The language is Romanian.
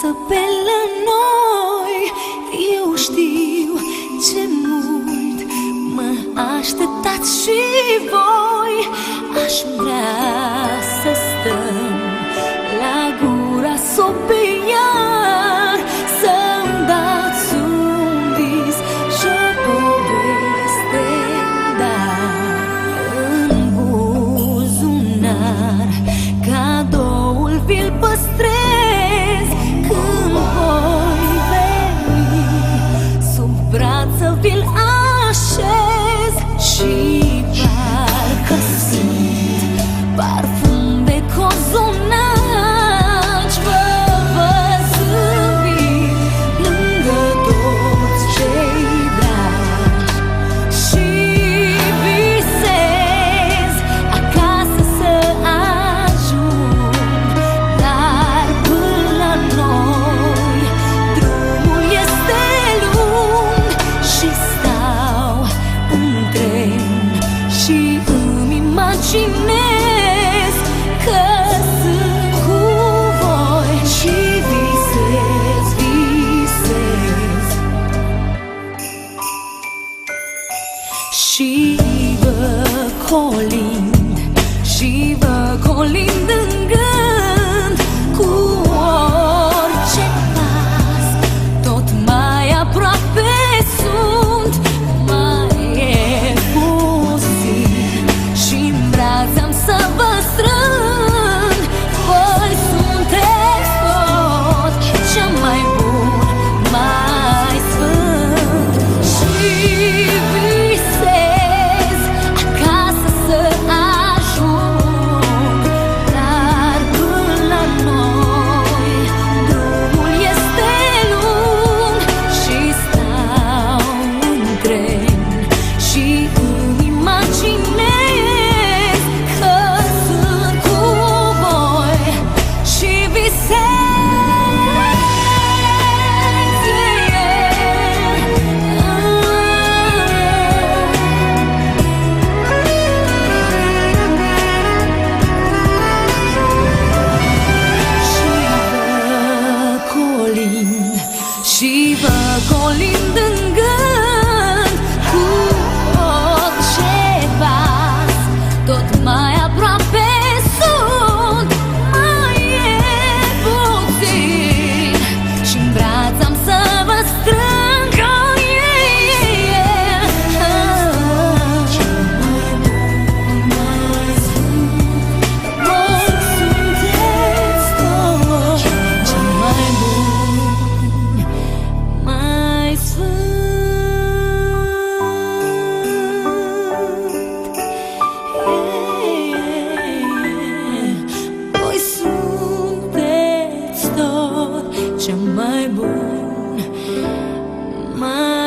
acasă pe la noi. Eu știu ce mult mă așteptați și voi. Aș vrea să stăm la gura sobei, iar să-mi dați un vis și o poveste, dar în buzunar cadoul vi-l păstrez. Când voi veni, sub brață vi-l așez și parcă simt parfum de cozonaci. Vă zâmbit lângă toți cei dragi și visez acasă să ajung. Dar până la noi drumul este lung și stau în tren și îmi imaginez că sunt cu voi și visez, visez. Și vă colind, și vă colind în gând. Cu orice pas tot mai aproape sunt. Mai e puțin și-n brațe am să vă strâng. Voi sunteți tot cel mai bun, mai sfânt. Și visez acasă să ajung. Dar până la noi drumul este lung și stau în tren și îmi imaginez că sunt cu voi și visez. Și vă colind în gând. Cu orice pas tot mai aproape sunt. Mai e puțin și-n brațe am să vă strâng. Cea mai bun, mai